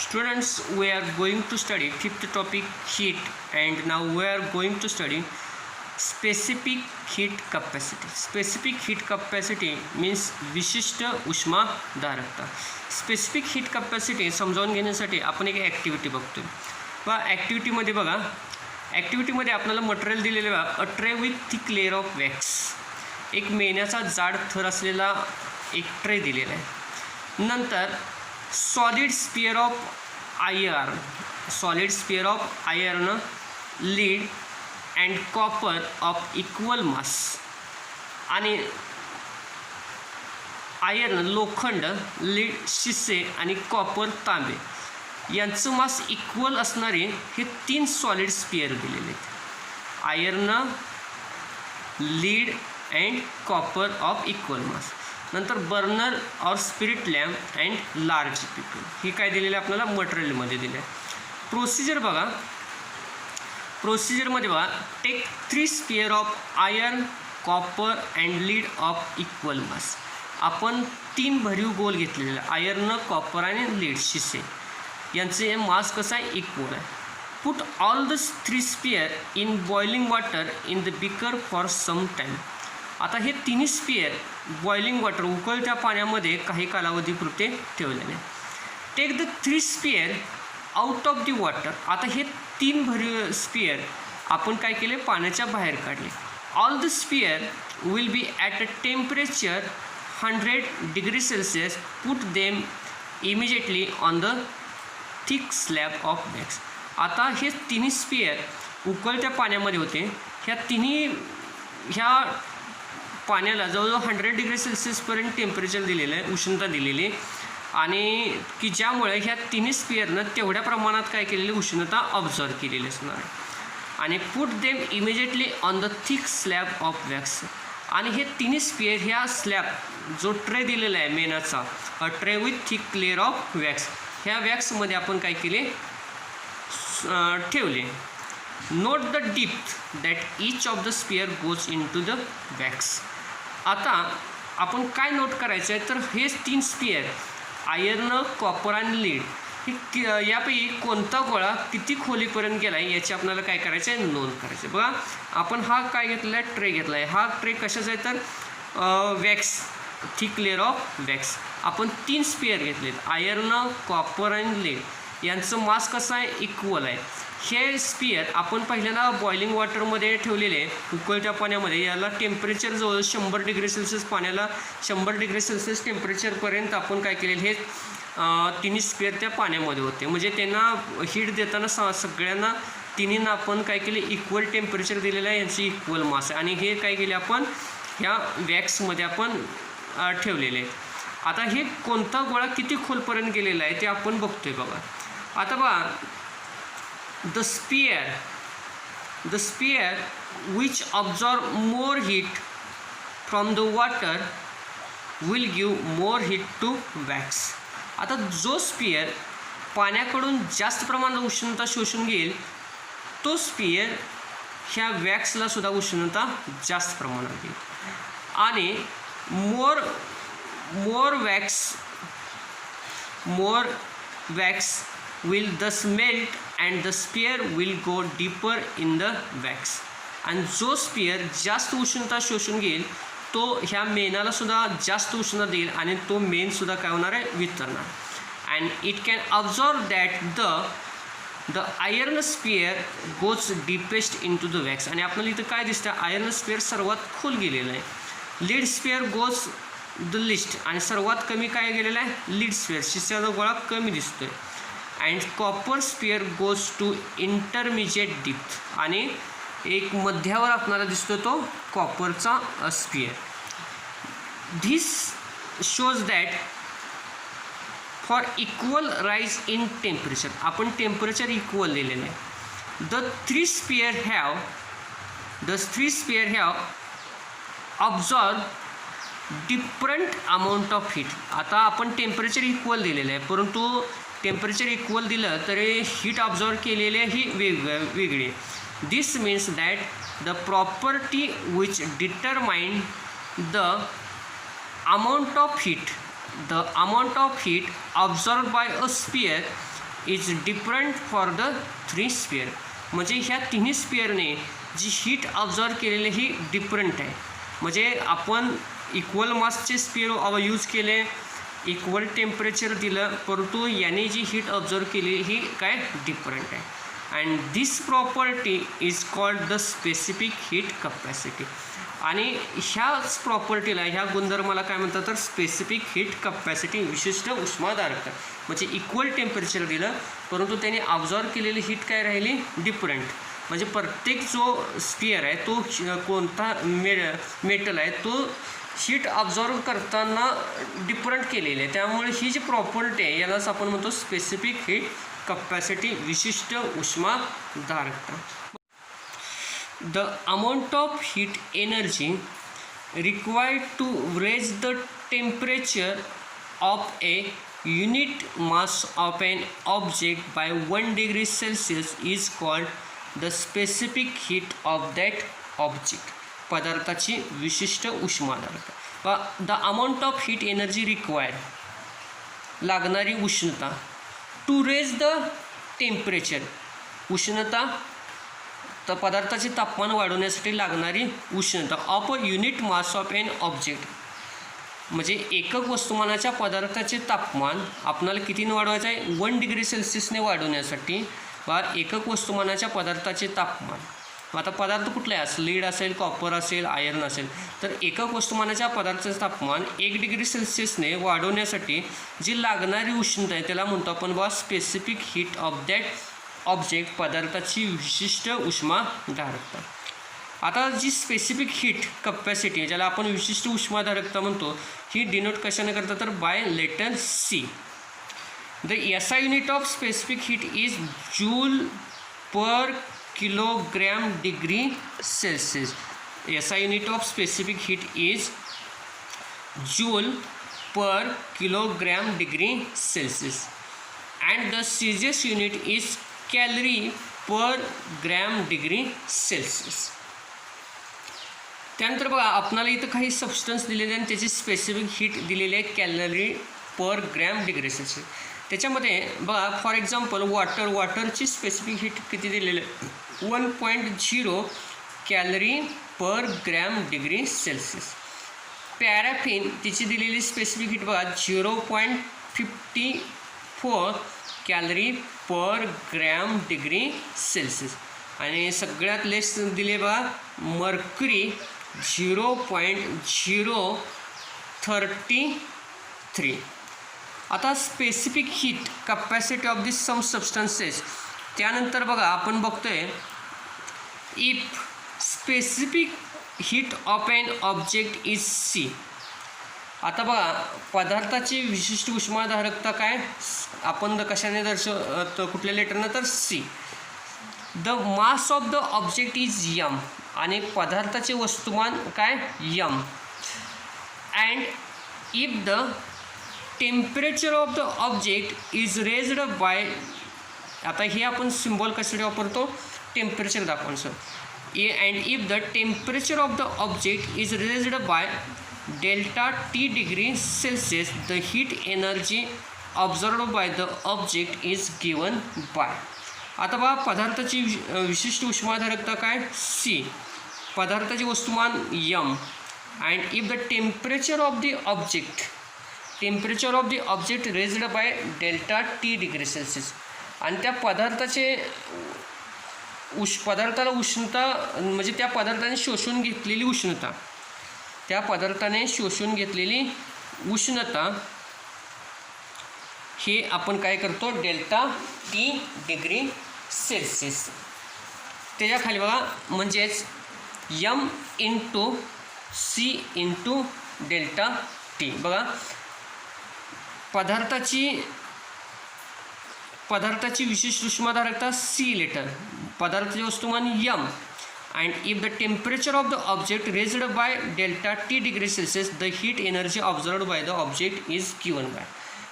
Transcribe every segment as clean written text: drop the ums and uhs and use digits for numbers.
Students, we are going to study fifth topic heat, and now we are going to study specific heat capacity. Specific heat capacity means विशिष्ट उष्माधारकता. Specific heat capacity समजावून घेण्यासाठी आपण एक activity बघतोय. बघा ॲक्टिव्हिटीमध्ये ॲक्टिव्हिटीमध्ये आपल्याला material दिलेलं बघा, अ tray with thick layer of wax. एक मेण्याचा जाड थर असलेला एक ट्रे दिलेला आहे. नंतर solid sphere of iron lead and copper of equal mass. आणि आयर्न लोखंड, लीड शिसे आणि कॉपर तांबे यांचं मास इक्वल असणारे हे 3 सॉलिड स्पियर दिलेले आहेत. Iron, lead and copper of equal मास. नंतर बर्नर और स्पिरिट लॅम्प अँड लार्ज पिकल हे काय दिलेलं आहे आपल्याला मटेरियलमध्ये दिलं आहे. प्रोसिजर बघा, प्रोसिजरमध्ये बघा, take 3 sphere of iron, copper and lead of equal mass. आपण 3 भरीव गोल घेतलेले आहे, आयर्न, कॉपर आणि लीड शिसे यांचे मास कसं आहे, इक्वल आहे. Put all the 3 sphere in boiling water in the beaker for some time. आता हे 3 स्पियर बॉइलिंग वॉटर उकळत्या पाण्यामध्ये काही कालावधीपुरते ठेवलेले. Take the 3 sphere out of the water. आता हे 3 भरीव स्पियर आपण काय केले, पाण्याच्या बाहेर काढले. All the sphere will be at a temperature 100 degree Celsius. Put them immediately on the thick slab of wax. आता हे 3 स्पियर उकळत्या पाण्यामध्ये होते. ह्या पाण्याला जवळजवळ 100 डिग्री सेल्सिअसपर्यंत टेम्परेचर दिलेलं आहे, उष्णता दिलेली, आणि की ज्यामुळे ह्या 3 स्पियरनं तेवढ्या प्रमाणात काय केलेली, उष्णता ऑब्झर्व केलेली असणार आहे. आणि put them immediately on the thick slab of wax. आणि हे 3 स्पियर ह्या स्लॅब जो ट्रे दिलेला आहे मेनाचा, a tray with thick layer of wax, ह्या वॅक्समध्ये आपण काय केले, ठेवले. Note the depth that each of the sphere goes into the wax. आता आपण काय नोट करायचं आहे, तर हे 3 स्पियर आयर्न, कॉपर आणि लीड ही यापैकी कोणता गोळा किती खोलीपर्यंत गेला आहे याची आपल्याला काय करायचं आहे, नोंद करायचं आहे. बघा आपण हा काय घेतला आहे, ट्रे घेतला आहे. हा ट्रे कशाचा आहे, तर wax, thick layer of wax. आपण 3 स्पियर घेतलेत, आयर्न, कॉपर आणि लीड यांचं मास कसं आहे, इक्वल आहे. हे स्पियर आपण पहिल्यांदा बॉइलिंग वॉटरमध्ये ठेवलेले, उकळत्या पाण्यामध्ये. याला टेम्परेचर जवळ 100 डिग्री सेल्सिअस, पाण्याला 100 डिग्री सेल्सिअस टेम्परेचरपर्यंत आपण काय केलेलं, हे 3 स्पियर त्या पाण्यामध्ये होते. म्हणजे त्यांना हीट देताना सगळ्यांना 3नींना आपण काय केले, इक्वल टेम्परेचर दिलेलं आहे, यांची इक्वल मास आहे. आणि हे काय केले, आपण ह्या वॅक्समध्ये आपण ठेवलेले आहेत. आता हे कोणता गोळा किती खोलपर्यंत गेलेला आहे ते आपण बघतोय. बघा आता बघा, the spear which absorb more heat from the water will give more heat to wax. आता जो स्पियर पाण्याकडून जास्त प्रमाणात उष्णता शोषून घेईल तो स्पियर ह्या वॅक्सला सुद्धा उष्णता जास्त प्रमाणात देईल. आणि more wax will thus melt and the spear will go deeper in the wax. आणि जो स्पियर जास्त उष्णता शोषून घेईल तो ह्या मेणाला सुद्धा जास्त उष्णता देईल आणि तो मेणसुद्धा काय होणार आहे, वितरणार. And it can observe that the iron sphere goes deepest into the wax. आणि आपल्याला इथं काय दिसतं, आयर्न स्पियर सर्वात खोल गेलेलं आहे. Lead sphere goes the list, आणि सर्वात कमी काय गेलेलं आहे, लीड स्पियर, शिस्याचा गोळा कमी दिसतोय. And copper sphere goes to intermediate depth, आणि एक मध्यावर आपल्याला दिसतो तो कॉपरचा sphere. This shows that for equal rise in temperature, आपण टेम्परेचर इक्वल दिलेलं आहे. The three sphere have observe different amount of heat. आता आपण टेम्परेचर इक्वल दिलेलं आहे, परंतु टेम्परेचर इक्वल दिलं तरी हीट ऑब्झर्व केलेले ही वेगळी. This means that the property which determine the amount of heat the amount of heat absorbed by a sphere is different for the 3 sphere. म्हणजे ह्या तिन्ही स्पियरने जी हीट ऑब्झर्व केलेली ही डिफरंट आहे. म्हणजे आपण इक्वल मासचे स्पियर यूज केले, इक्वल टेम्परेचर दिलं, परंतु याने जी हीट ऑब्झर्व केली ही काय डिफरंट आहे. And this property is called the specific heat capacity. आणि ह्याच प्रॉपर्टीला, ह्या गुणधर्माला काय म्हणतात तर स्पेसिफिक हीट कपॅसिटी, विशिष्ट उष्माधारकता. म्हणजे इक्वल टेम्परेचर दिलं परंतु त्याने ऑब्झर्व केलेली हीट काय राहिली डिफरंट. म्हणजे प्रत्येक जो स्पियर आहे तो कोणता मेटल आहे तो हीट ऑब्झर्व करताना डिफरंट केलेली आहे. त्यामुळे ही जी प्रॉपर्टी आहे यालाच आपण म्हणतो स्पेसिफिक हीट कपॅसिटी, विशिष्ट उष्माधारकता. The amount of heat energy required to raise the temperature of a unit mass of an object by 1 degree Celsius is called the specific heat of that object. पदार्थाची विशिष्ट उष्माधारकता. The amount of heat energy required, लागणारी उष्णता, to raise the temperature, उष्णता तर पदार्थाचे तापमान वाढवण्यासाठी लागणारी उष्णता, of a unit mass of an object. म्हणजे एकक वस्तुमानाच्या पदार्थाचे तापमान आपल्याला कितीने वाढवायचं आहे 1 डिग्री सेल्सिअसने वाढवण्यासाठी. वा एकक वस्तुमानाच्या पदार्थाचे तापमान, आता पदार्थ कुठले असेल, लीड असेल, कॉपर असेल, आयर्न असेल, तर एकक वस्तुमानाच्या पदार्थाचे तापमान 1 डिग्री सेल्सिअसने वाढवण्यासाठी जी लागणारी उष्णता आहे त्याला म्हणतो आपण बा specific heat of that object, पदार्थाची विशिष्ट उष्माधारकता. आता जी स्पेसिफिक हीट कपॅसिटी ज्याला आपण विशिष्ट उष्माधारकता म्हणतो ही डिनोट कशाने करतात तर by letter C. The SI unit of specific heat is joule per kilogram degree Celsius. SI unit of specific heat is joule per kilogram degree Celsius. And the CGS unit is calorie per gram degree Celsius. त्यानंतर बघा आपणाला इथं काही substance दिलेले आणि त्याची specific heat दिलेली आहे calorie per gram degree Celsius. त्याच्यामध्ये बघा फॉर एक्झाम्पल वॉटरची स्पेसिफिक हीट किती दिलेली आहे 1.0 calorie per gram degree Celsius. Paraffin तिची दिलेली स्पेसिफिक हीट बघा 0.54 calorie per gram degree Celsius. आणि सगळ्यात लेस दिले बघा मर्क्युरी 0.033. आता specific heat capacity of this some substances. त्यानंतर बघा आपण बघतोय if specific heat of an object is C. आता बघा पदार्थाची विशिष्ट उष्माधारकता काय आपण कशाने दर्शवतो कुठल्या लेटरनं तर C. The mass of the object is m, आणि पदार्थाचे वस्तुमान काय m. And if the temperature of the object is raised by, आता हे आपण सिम्बॉल कशासाठी वापरतो टेम्परेचर दाखवण्याचं. And if the temperature of the object is raised by delta T degree Celsius the heat energy observed by the object is given by. आता बघा पदार्थाची विशिष्ट उष्माधारकता काय सी, पदार्थाचे वस्तुमान m. And if the temperature of the object raised by delta T degree Celsius, आणि त्या पदार्थाला उष्णता म्हणजे त्या पदार्थाने शोषून घेतलेली उष्णता, त्या पदार्थाने शोषून घेतलेली उष्णता हे आपण काय करतो डेल्टा टी डिग्री सेल्सिअस. त्याच्याखाली बघा म्हणजेच m into C into delta T. बघा पदार्थाची विशिष्ट उष्माधारकता सी लिटर, पदार्थाचे वस्तुमान m. And if the temperature of the object raised by delta T degree Celsius the heat energy observed by the object is given by.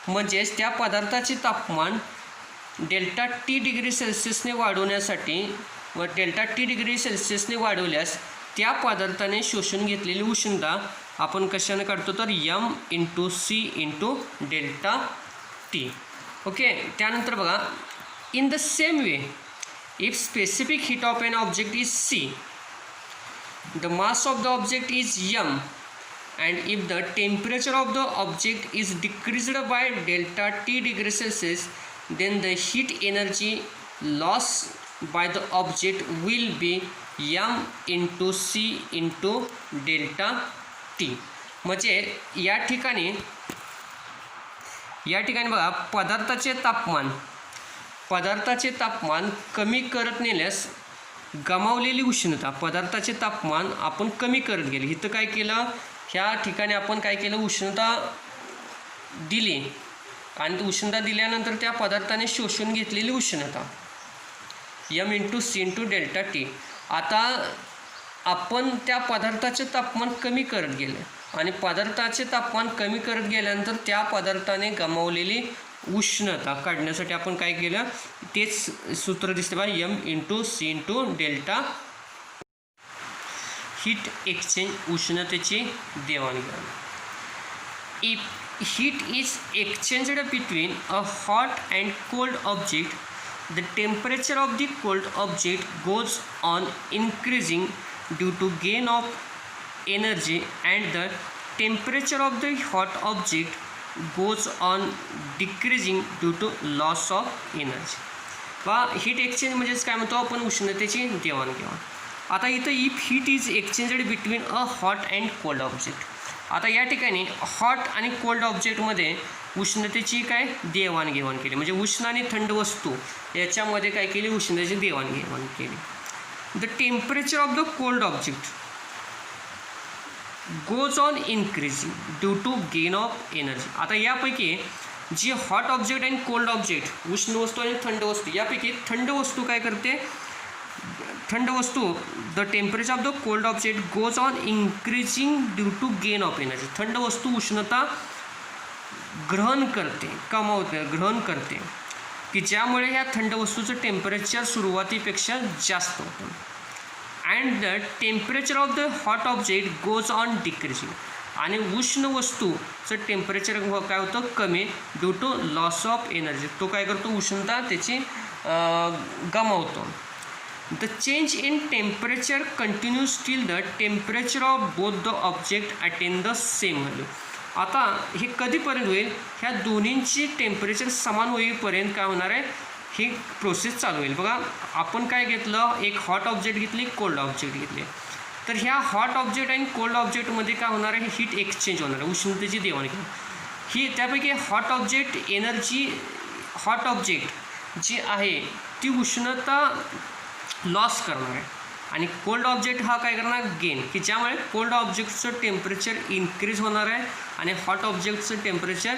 म्हणजेच त्या पदार्थाचे तापमान डेल्टा टी डिग्री सेल्सिअसने वाढवण्यासाठी व डेल्टा टी डिग्री सेल्सिअसने वाढवल्यास त्या पदार्थाने शोषून घेतलेली उष्णता आपण कशाने काढतो तर m into C into delta T. Okay. त्यानंतर बघा, in the same way if specific heat of an object is C, the mass of the object is m, and if the temperature of the object is decreased by delta T degree Celsius, then the heat energy loss by the object will be m into c into delta T. म्हणजे या ठिकाणी बघा, पदार्थाचे तापमान कमी करत नेल्यास गमावलेली उष्णता, पदार्थाचे तापमान आपण कमी करत गेले. इथं काय केलं, ह्या ठिकाणी आपण काय केलं, उष्णता दिली आणि उष्णता दिल्यानंतर त्या पदार्थाने शोषून घेतलेली उष्णता m into C into delta T. आता आपण त्या पदार्थाचे तापमान कमी करत गेले आणि पदार्थाचे तापमान कमी करत गेल्यानंतर त्या पदार्थाने गमावलेली उष्णता काढण्यासाठी आपण काय केलं, तेच सूत्र दिसते बघा, m into C into delta heat exchange, उष्णतेची देवाणघेवाण. If heat is exchanged between a hot and cold object, the temperature of the cold object goes on increasing due to gain of energy and the temperature of the hot object goes on decreasing due to loss of energy. बा heat exchange म्हणजेच काय म्हणतो आपण, उष्णतेची देवाणघेवाण. आता इथं if heat is exchanged between a hot and cold object. आता या ठिकाणी हॉट आणि कोल्ड ऑब्जेक्टमध्ये उष्णतेची काय देवाणघेवाण केली, म्हणजे उष्ण आणि थंड वस्तू याच्यामध्ये काय केली, उष्णतेची देवाणघेवाण केली. The temperature of the cold object goes on increasing due to gain of energy. आता यापैकी जी हॉट ऑब्जेक्ट आणि कोल्ड ऑब्जेक्ट, उष्ण वस्तू आणि थंड वस्तू, यापैकी थंड वस्तू काय करते, थंड वस्तू, the temperature of the cold object goes on increasing due to gain of energy. थंड वस्तू उष्णता ग्रहण करते की ज्यामुळे ह्या थंड वस्तूचं टेम्परेचर सुरुवातीपेक्षा जास्त होतं. And the temperature of the hot object goes on decreasing, आणि उष्ण वस्तूचं टेम्परेचर काय होतं, कमी, due to loss of energy. तो काय करतो, उष्णता त्याची गमावतो. The change in temperature continues till the temperature of both the object attain the same value. आता हे कधीपर्यंत होईल, ह्या दोन्हींची टेम्परेचर समान होईपर्यंत काय होणार आहे, ही प्रोसेस चालू होईल. बघा, आपण काय घेतलं, एक हॉट ऑब्जेक्ट घेतली, कोल्ड ऑब्जेक्ट घेतले. तर ह्या हॉट ऑब्जेक्ट आणि कोल्ड ऑब्जेक्टमध्ये काय होणार आहे, हीट एक्सचेंज होणार आहे, उष्णतेची देवाणघेवाण. ही त्यापैकी hot object energy, hot object जी आहे ती उष्णता लॉस करणार आहे आणि कोल्ड ऑब्जेक्ट हा काय करणार, गेन, की ज्यामुळे कोल्ड ऑब्जेक्टचं टेम्परेचर इन्क्रीज होणार आहे आणि हॉट ऑब्जेक्टचं टेम्परेचर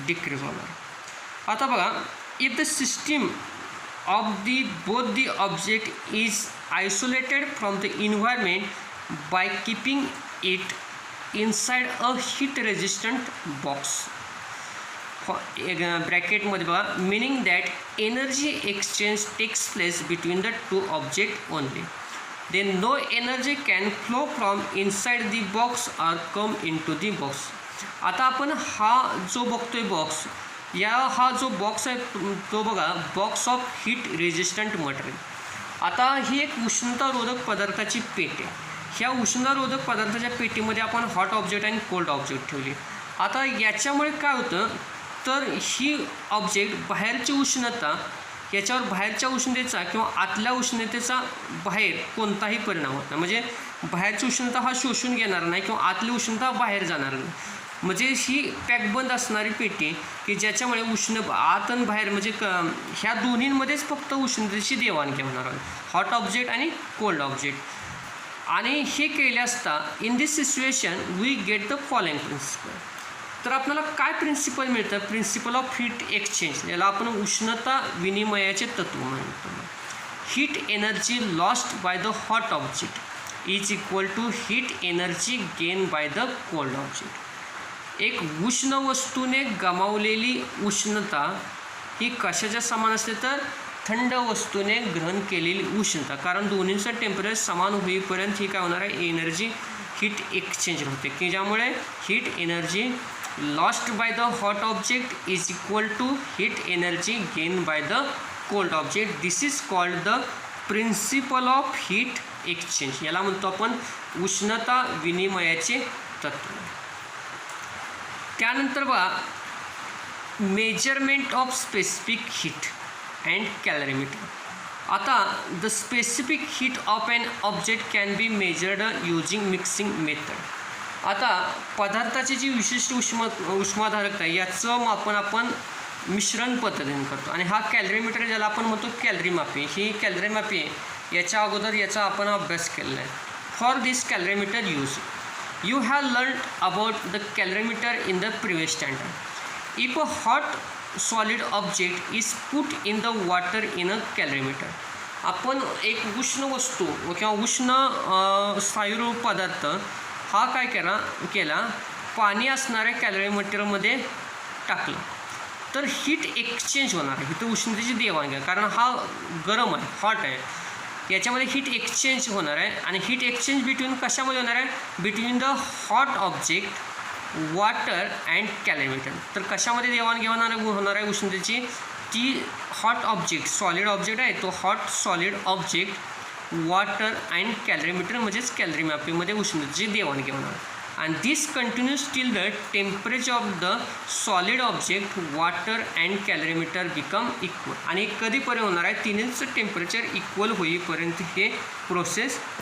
डिक्रीज होणार आहे. आता बघा, if the system of the both the object is isolated from the environment by keeping it inside a heat resistant box, ब्रॅकेटमध्ये बघा, meaning that energy exchange takes place between the two object only, then no energy can flow from inside the box or come in to the box. आता आपण हा जो बघतोय box, हा जो box आहे तो बघा, box of heat resistant material. आता ही एक उष्णतारोधक पदार्थाची पेट आहे. ह्या उष्णतारोधक पदार्थाच्या पेटीमध्ये आपण हॉट ऑब्जेक्ट आणि कोल्ड ऑब्जेक्ट ठेवली. आता याच्यामुळे काय होतं, तर ही ऑब्जेक्ट बाहेरची उष्णता, याच्यावर बाहेरच्या उष्णतेचा किंवा आतल्या उष्णतेचा बाहेर कोणताही परिणाम होत नाही. म्हणजे बाहेरची उष्णता हा शोषून घेणार नाही किंवा आतली उष्णता बाहेर जाणार नाही. म्हणजे ही पॅकबंद असणारी पेटी की ज्याच्यामुळे उष्ण आत आणि बाहेर, म्हणजे ह्या दोन्हींमध्येच फक्त उष्णतेची देवाणघेवाण होणार आहे, हॉट ऑब्जेक्ट आणि कोल्ड ऑब्जेक्ट. आणि हे केले असता in this situation we get the following principle. तर आपल्याला काय प्रिन्सिपल मिळतं, प्रिन्सिपल ऑफ हीट एक्सचेंज, याला आपण उष्णता विनिमयाचे तत्व म्हणतो. Heat energy lost by the hot object is equal to heat energy gain by the cold object. एक उष्ण वस्तूने गमावलेली उष्णता ही कशाच्या समान असते, तर थंड वस्तूने ग्रहण केलेली उष्णता. कारण दोन्हींचं टेम्परेचर समान होईपर्यंत ही काय होणार आहे, एनर्जी हीट एक्सचेंज होते की ज्यामुळे heat energy lost by the hot object is equal to heat energy gain by the cold object. This is called the principle of heat exchange. याला म्हणतो आपण उष्णता विनिमयाचे तत्व. त्यानंतर बघा measurement of specific heat and calorimeter. आता the specific heat of an object can be measured using mixing method. आता पदार्थाची जी विशिष्ट उष्माधारकता आहे याचं मापन आपण मिश्रण पद्धतीने करतो आणि हा कॅलरीमीटर ज्याला आपण म्हणतो कॅलरी मापी. ही कॅलरी मापी याच्या अगोदर याचा आपण अभ्यास केलेला आहे. For this कॅलरीमीटर use you have learn about the कॅलरीमीटर in the previous standard. If a hot solid object is put in the water in अ कॅलरीमीटर. आपण एक उष्ण वस्तू किंवा उष्ण स्थायू पदार्थ हा काय केला पाणी असणाऱ्या कॅलरीमीटरमध्ये टाकलं तर हीट एक्सचेंज होणार आहे. इथं उष्णतेची देवाणघेवाण, कारण हा गरम आहे, हॉट आहे, याच्यामध्ये हीट एक्सचेंज होणार आहे. आणि हीट एक्सचेंज बिटवीन कशामध्ये होणार आहे? Between the hot object, water and कॅलरीमीटर. तर कशामध्ये देवाणघेवाण होणार आहे उष्णतेची? ती हॉट ऑब्जेक्ट, सॉलिड ऑब्जेक्ट आहे तो hot solid object, water and कॅलरीमीटर म्हणजेच कॅलरी मापीमध्ये उष्णतेची देवाणघेवाण आहे. and this continues till the temperature of the solid object, water and calorimeter become equal. आणि कधीपर्यंत होणार आहे? तिन्हीचं टेम्परेचर इक्वल होईपर्यंत हे प्रोसेस